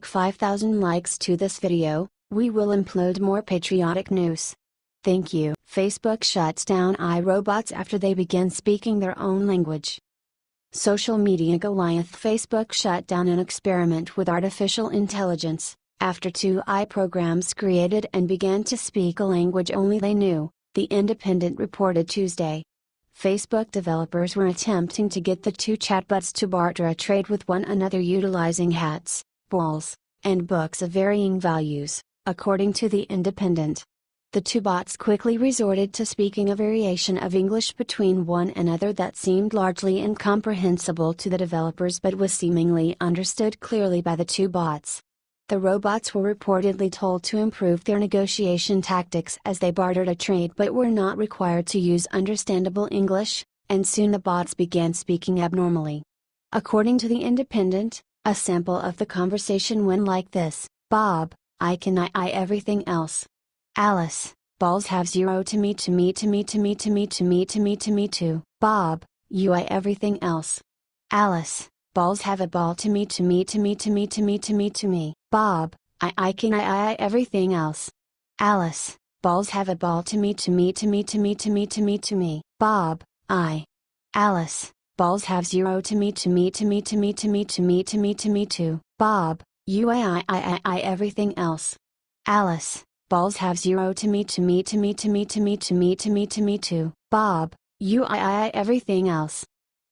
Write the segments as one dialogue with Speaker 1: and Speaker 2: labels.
Speaker 1: 5,000 likes to this video, we will upload more patriotic news. Thank you. Facebook shuts down iRobots after they begin speaking their own language. Social media Goliath Facebook shut down an experiment with artificial intelligence, after two AI programs created and began to speak a language only they knew, The Independent reported Tuesday. Facebook developers were attempting to get the two chatbots to barter a trade with one another utilizing hats, balls, and books of varying values, according to The Independent. The two bots quickly resorted to speaking a variation of English between one another that seemed largely incomprehensible to the developers but was seemingly understood clearly by the two bots. The robots were reportedly told to improve their negotiation tactics as they bartered a trade but were not required to use understandable English, and soon the bots began speaking abnormally. According to The Independent, a sample of the conversation went like this: Bob, I can I everything else. Alice, balls have zero to me to me to me to me to me to me to me to me too. Bob, you I everything else. Alice, balls have a ball to me to me to me to me to me to me to me. Bob, I can I everything else. Alice, balls have a ball to me to me to me to me to me to me to me. Bob, I. Alice, balls have zero to me to me to me to me to me to me to me to me too. Bob, you I everything else. Alice, balls have zero to me to me to me to me to me to me to me to me too. Bob, you I everything else.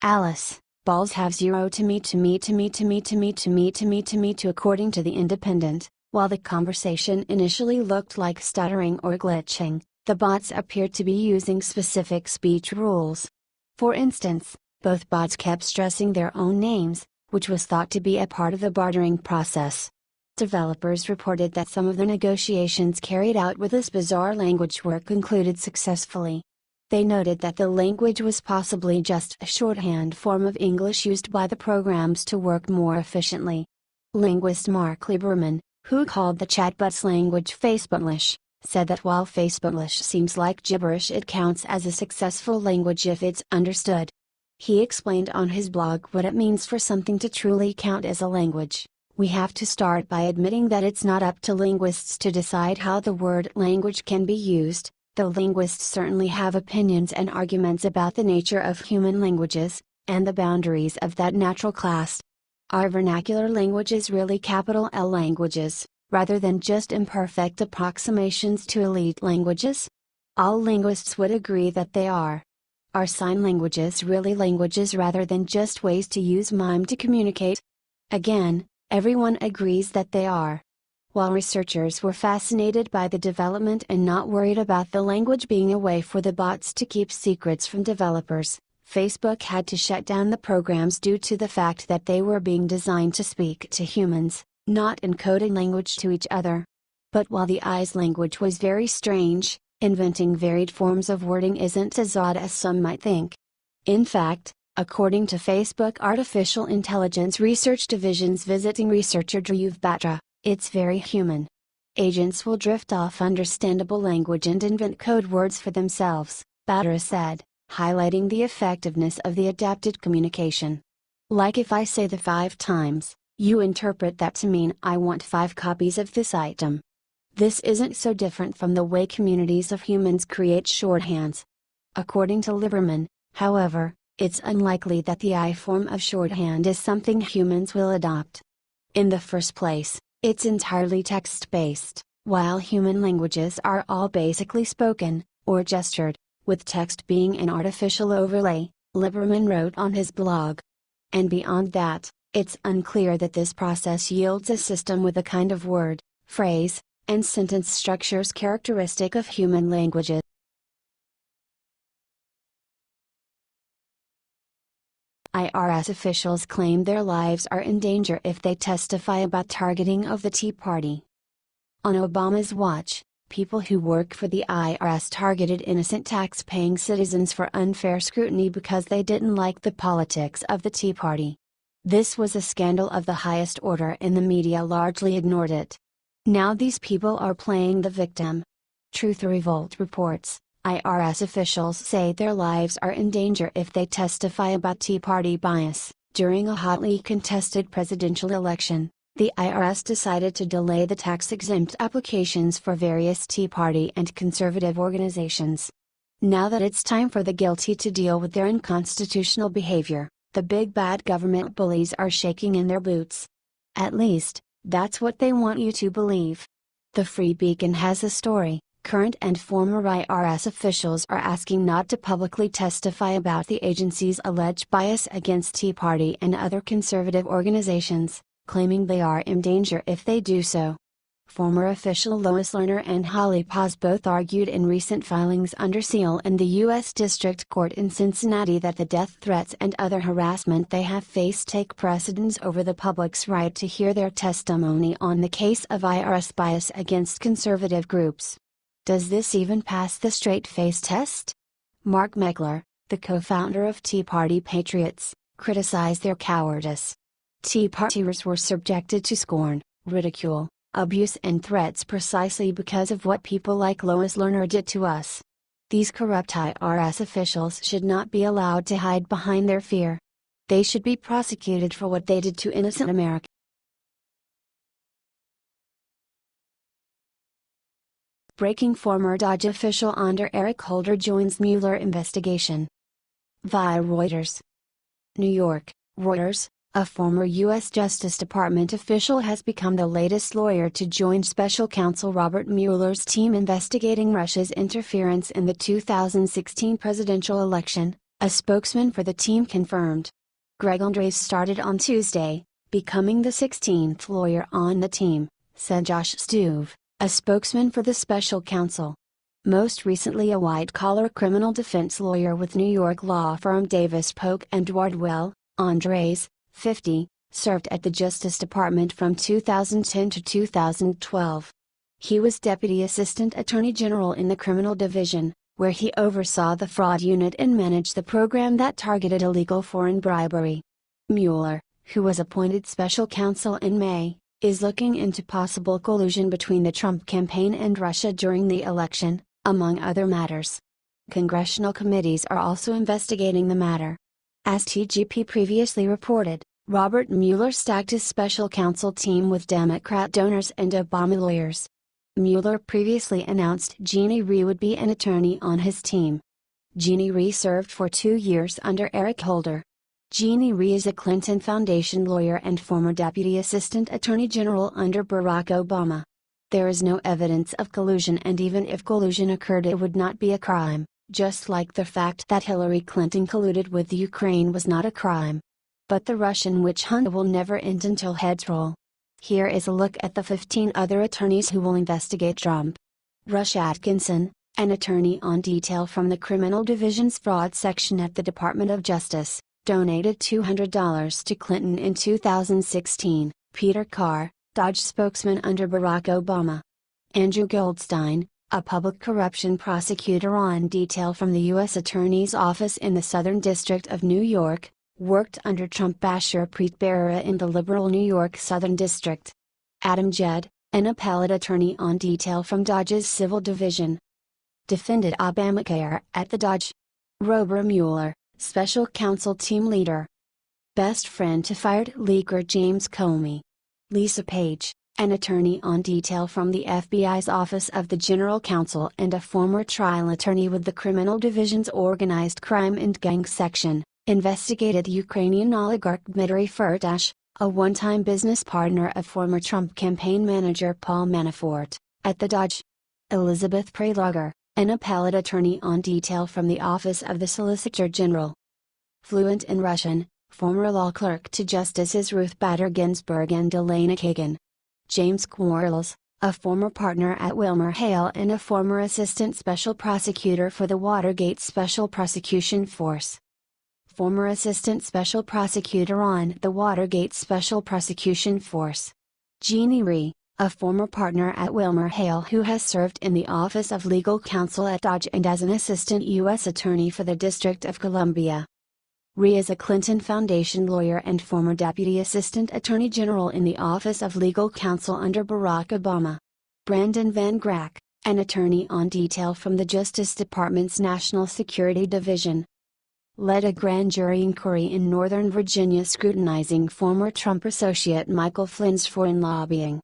Speaker 1: Alice, balls have zero to me to me to me to me to me to me to me to me to according to The Independent. While the conversation initially looked like stuttering or glitching, the bots appeared to be using specific speech rules. For instance, both bots kept stressing their own names, which was thought to be a part of the bartering process. Developers reported that some of the negotiations carried out with this bizarre language were concluded successfully. They noted that the language was possibly just a shorthand form of English used by the programs to work more efficiently. Linguist Mark Lieberman, who called the chatbot's language Facebooklish, said that while Facebooklish seems like gibberish, it counts as a successful language if it's understood. He explained on his blog what it means for something to truly count as a language. We have to start by admitting that it's not up to linguists to decide how the word language can be used, though linguists certainly have opinions and arguments about the nature of human languages, and the boundaries of that natural class. Are vernacular languages really capital L languages, rather than just imperfect approximations to elite languages? All linguists would agree that they are. Are sign languages really languages rather than just ways to use mime to communicate? Again, everyone agrees that they are. While researchers were fascinated by the development and not worried about the language being a way for the bots to keep secrets from developers, Facebook had to shut down the programs due to the fact that they were being designed to speak to humans, not encoding language to each other. But while the AI's language was very strange, inventing varied forms of wording isn't as odd as some might think. In fact, according to Facebook Artificial Intelligence Research Division's visiting researcher Dhruv Batra, it's very human. Agents will drift off understandable language and invent code words for themselves, Batra said, highlighting the effectiveness of the adapted communication. Like if I say the 5 times, you interpret that to mean I want 5 copies of this item. This isn't so different from the way communities of humans create shorthands. According to Lieberman, however, it's unlikely that the AI form of shorthand is something humans will adopt. In the first place, it's entirely text-based, while human languages are all basically spoken, or gestured, with text being an artificial overlay, Lieberman wrote on his blog. And beyond that, it's unclear that this process yields a system with the kind of word, phrase, and sentence structures characteristic of human languages. IRS officials claim their lives are in danger if they testify about targeting of the Tea Party. On Obama's watch, people who work for the IRS targeted innocent tax-paying citizens for unfair scrutiny because they didn't like the politics of the Tea Party. This was a scandal of the highest order and the media largely ignored it. Now these people are playing the victim. Truth or Revolt reports, IRS officials say their lives are in danger if they testify about Tea Party bias, during a hotly contested presidential election. The IRS decided to delay the tax-exempt applications for various Tea Party and conservative organizations. Now that it's time for the guilty to deal with their unconstitutional behavior, the big bad government bullies are shaking in their boots. At least, that's what they want you to believe. The Free Beacon has a story. Current and former IRS officials are asking not to publicly testify about the agency's alleged bias against Tea Party and other conservative organizations, claiming they are in danger if they do so. Former official Lois Lerner and Holly Paz both argued in recent filings under seal in the U.S. District Court in Cincinnati that the death threats and other harassment they have faced take precedence over the public's right to hear their testimony on the case of IRS bias against conservative groups. Does this even pass the straight-face test? Mark Meckler, the co-founder of Tea Party Patriots, criticized their cowardice. Tea Partiers were subjected to scorn, ridicule, abuse and threats precisely because of what people like Lois Lerner did to us. These corrupt IRS officials should not be allowed to hide behind their fear. They should be prosecuted for what they did to innocent Americans. Breaking: former DOJ official under Eric Holder joins Mueller investigation. Via Reuters. New York, Reuters. A former U.S. Justice Department official has become the latest lawyer to join Special Counsel Robert Mueller's team investigating Russia's interference in the 2016 presidential election, a spokesman for the team confirmed. Greg Andres started on Tuesday, becoming the 16th lawyer on the team, said Josh Stuve, a spokesman for the special counsel. Most recently a white-collar criminal defense lawyer with New York law firm Davis Polk and Wardwell, Andres, 50, served at the Justice Department from 2010 to 2012. He was Deputy Assistant Attorney General in the Criminal Division, where he oversaw the fraud unit and managed the program that targeted illegal foreign bribery. Mueller, who was appointed special counsel in May, is looking into possible collusion between the Trump campaign and Russia during the election, among other matters. Congressional committees are also investigating the matter. As TGP previously reported, Robert Mueller stacked his special counsel team with Democrat donors and Obama lawyers. Mueller previously announced Jeannie Rhee would be an attorney on his team. Jeannie Rhee served for 2 years under Eric Holder. Jeannie Rhee is a Clinton Foundation lawyer and former Deputy Assistant Attorney General under Barack Obama. There is no evidence of collusion, and even if collusion occurred it would not be a crime. Just like the fact that Hillary Clinton colluded with Ukraine was not a crime. But the Russian witch hunt will never end until heads roll. Here is a look at the 15 other attorneys who will investigate Trump. Rush Atkinson, an attorney on detail from the Criminal Division's Fraud Section at the Department of Justice, donated $200 to Clinton in 2016. Peter Carr, DOJ spokesman under Barack Obama. Andrew Goldstein, a public corruption prosecutor on detail from the U.S. Attorney's Office in the Southern District of New York, worked under Trump basher Preet Bharara in the liberal New York Southern District. Adam Jed, an appellate attorney on detail from DOJ's Civil Division. Defended Obamacare at the DOJ. Robert Mueller, special counsel team leader. Best friend to fired leaker James Comey. Lisa Page, an attorney on detail from the FBI's Office of the General Counsel and a former trial attorney with the Criminal Division's Organized Crime and Gang Section, investigated Ukrainian oligarch Dmitry Firtash, a one-time business partner of former Trump campaign manager Paul Manafort, at the DOJ. Elizabeth Prelogar, an appellate attorney on detail from the Office of the Solicitor General. Fluent in Russian, former law clerk to Justices Ruth Bader Ginsburg and Elena Kagan. James Quarles, a former partner at WilmerHale and a former assistant special prosecutor for the Watergate Special Prosecution Force. Former assistant special prosecutor on the Watergate Special Prosecution Force. Jeannie Rhee, a former partner at WilmerHale who has served in the Office of Legal Counsel at DOJ and as an assistant U.S. attorney for the District of Columbia. Rhee is a Clinton Foundation lawyer and former Deputy Assistant Attorney General in the Office of Legal Counsel under Barack Obama. Brandon Van Grack, an attorney on detail from the Justice Department's National Security Division. led a grand jury inquiry in Northern Virginia scrutinizing former Trump associate Michael Flynn's foreign lobbying.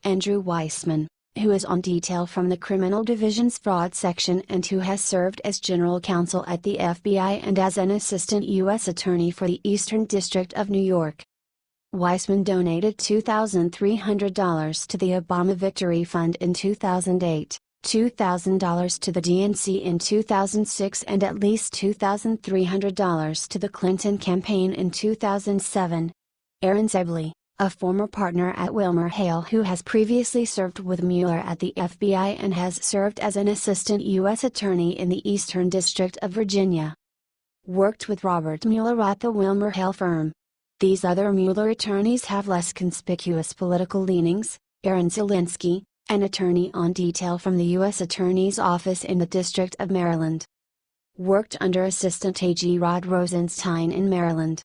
Speaker 1: Andrew Weissman, who is on detail from the Criminal Division's Fraud Section and who has served as General Counsel at the FBI and as an Assistant U.S. Attorney for the Eastern District of New York. Weissman donated $2,300 to the Obama Victory Fund in 2008, $2,000 to the DNC in 2006 and at least $2,300 to the Clinton campaign in 2007. Aaron Zebley, a former partner at WilmerHale who has previously served with Mueller at the FBI and has served as an Assistant U.S. Attorney in the Eastern District of Virginia. Worked with Robert Mueller at the WilmerHale firm. These other Mueller attorneys have less conspicuous political leanings. Aaron Zielinski, an attorney on detail from the U.S. Attorney's Office in the District of Maryland. Worked under Assistant AG Rod Rosenstein in Maryland.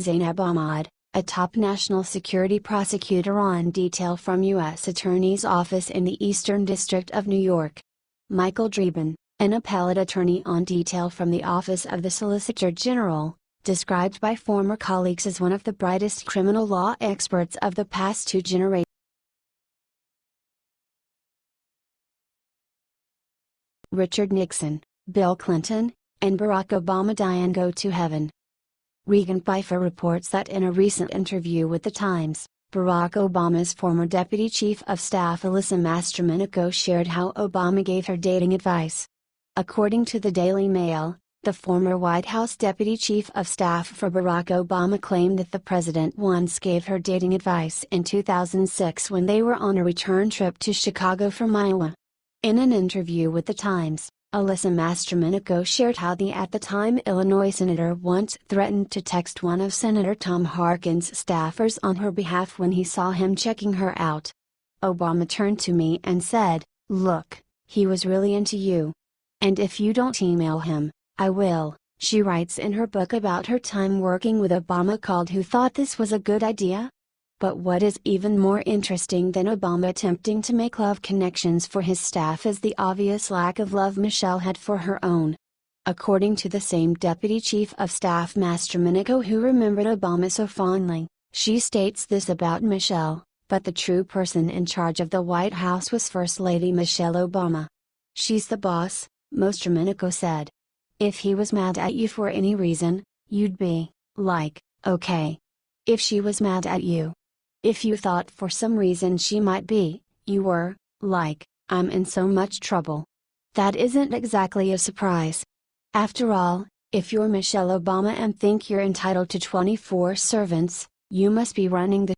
Speaker 1: Zainab Ahmad, a top national security prosecutor on detail from U.S. Attorney's Office in the Eastern District of New York. Michael Dreeben, an appellate attorney on detail from the Office of the Solicitor General, described by former colleagues as one of the brightest criminal law experts of the past two generations. Richard Nixon, Bill Clinton, and Barack Obama die and go to heaven. Regan Pfeiffer reports that in a recent interview with The Times, Barack Obama's former deputy chief of staff Alyssa Mastromenico shared how Obama gave her dating advice. According to the Daily Mail, the former White House deputy chief of staff for Barack Obama claimed that the president once gave her dating advice in 2006 when they were on a return trip to Chicago from Iowa. In an interview with The Times, Alyssa Mastromenico shared how the at-the-time Illinois senator once threatened to text one of Senator Tom Harkin's staffers on her behalf when he saw him checking her out. Obama turned to me and said, "Look, he was really into you. And if you don't email him, I will," she writes in her book about her time working with Obama called Who Thought This Was a Good Idea? But what is even more interesting than Obama attempting to make love connections for his staff is the obvious lack of love Michelle had for her own. According to the same deputy chief of staff Mastromenico who remembered Obama so fondly, she states this about Michelle, but the true person in charge of the White House was First Lady Michelle Obama. "She's the boss," Mastromenico said. "If he was mad at you for any reason, you'd be, like, okay. If she was mad at you, if you thought for some reason she might be, you were, like, I'm in so much trouble. That isn't exactly a surprise. After all, if you're Michelle Obama and think you're entitled to 24 servants, you must be running the